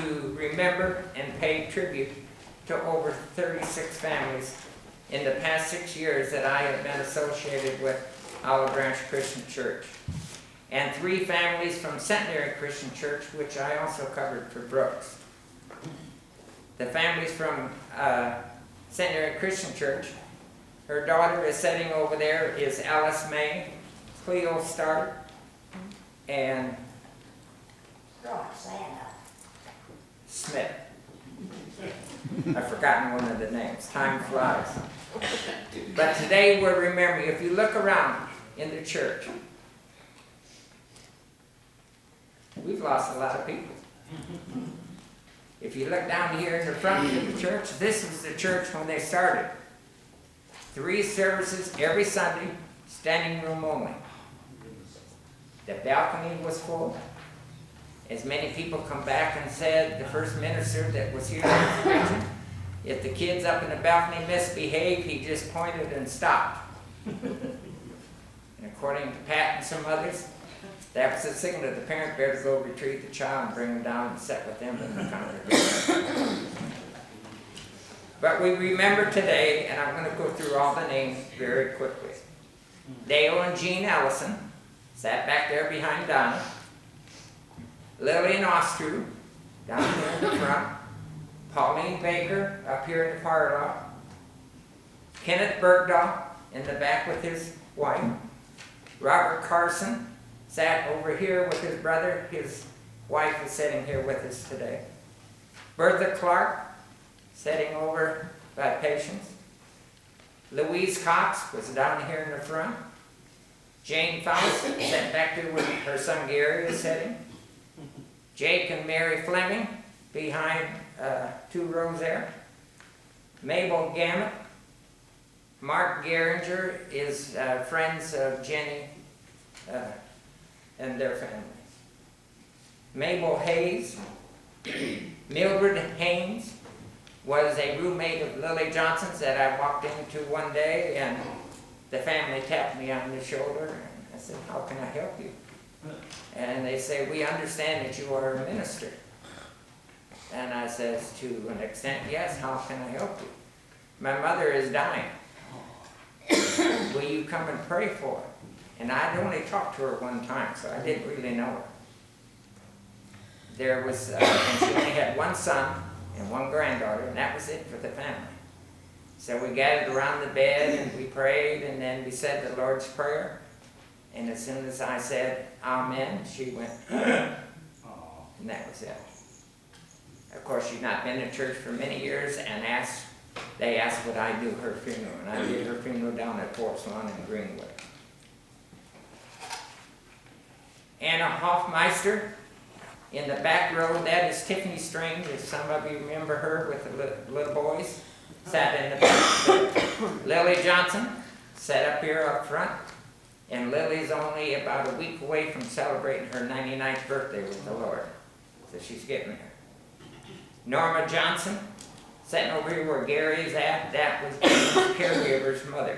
to remember and pay tribute to over 36 families in the past 6 years that I have been associated with Olive Branch Christian Church, and 3 families from Centenary Christian Church, which I also covered for Brooks. The families from Centenary Christian Church, her daughter is sitting over there, is Alice May, Cleo Starr, and Smith. I've forgotten one of the names. Time flies. But today we're remembering, if you look around in the church, we've lost a lot of people. If you look down here in the front of the church, this was the church when they started. 3 services every Sunday, standing room only. The balcony was full. As many people come back and said, the first minister that was here was preaching, if the kids up in the balcony misbehaved, he just pointed and stopped. And according to Pat and some others, that was a signal that the parent better go retrieve the child and bring him down and sit with them in the congregation. But we remember today, and I'm going to go through all the names very quickly. Dale and Jean Ellison sat back there behind Donna. Lillian Ostrew, down here in the front. Pauline Baker, up here in the far lot. Kenneth Bergdahl, in the back with his wife. Robert Carson sat over here with his brother. His wife is sitting here with us today. Bertha Clark, sitting over by Patience. Louise Cox was down here in the front. Jane Faust sat back there with her son Gary is sitting. Jake and Mary Fleming behind 2 rows there. Mabel Gammett. Mark Geringer is friends of Jenny and their families. Mabel Hayes. Mildred Haynes was a roommate of Lily Johnson's that I walked into one day, and the family tapped me on the shoulder, and I said, "How can I help you?" And they say, "We understand that you are a minister." And I says, "To an extent, yes. How can I help you?" "My mother is dying. Will you come and pray for her?" And I'd only talked to her one time, so I didn't really know her. There was, and she only had 1 son and 1 granddaughter, and that was it for the family. So we gathered around the bed and we prayed, and then we said the Lord's Prayer. And as soon as I said, "Amen," she went, and that was it. Of course, she'd not been in church for many years, and they asked would I do her funeral, and I did her funeral down at Forest Lawn in Greenwood. Anna Hoffmeister, in the back row, that is Tiffany Strange, if some of you remember her with the little boys, sat in the back. Lily Johnson sat up here up front. And Lily's only about a week away from celebrating her 99th birthday with the Lord. So she's getting there. Norma Johnson, sitting over here where Gary is at, that was Jean's caregiver's mother.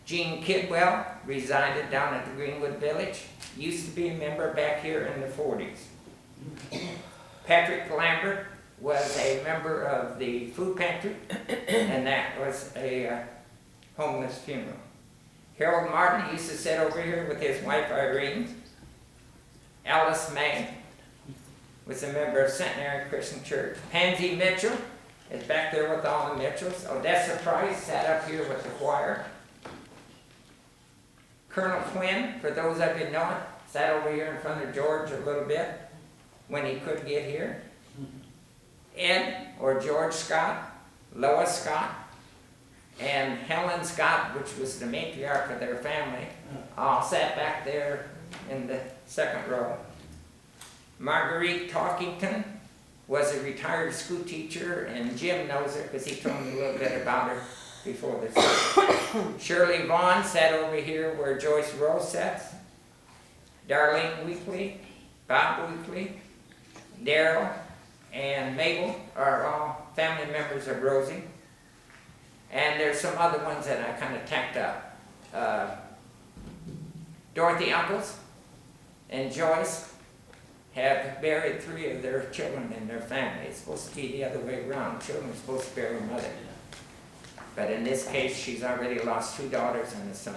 Jean Kidwell resided down at the Greenwood Village. Used to be a member back here in the 40s. Patrick Lambert was a member of the food pantry, and that was a homeless funeral. Harold Martin used to sit over here with his wife Irene. Alice May was a member of Centenary Christian Church. Pansy Mitchell is back there with all the Mitchells. Odessa Price sat up here with the choir. Colonel Quinn, for those of you who know it, sat over here in front of George a little bit when he could get here. Ed, or George Scott, Lois Scott, and Helen Scott, which was the matriarch of their family, all sat back there in the 2nd row. Marguerite Talkington was a retired school teacher, and Jim knows her because he told me a little bit about her before this. Shirley Vaughn sat over here where Joyce Rose sits. Darlene Weekly, Bob Weekly, Daryl, and Mabel are all family members of Rosie. And there's some other ones that I kind of tacked up. Dorothy Uncles and Joyce have buried 3 of their children in their family. It's supposed to be the other way around. Children are supposed to bury mother. But in this case, she's already lost 2 daughters and a son.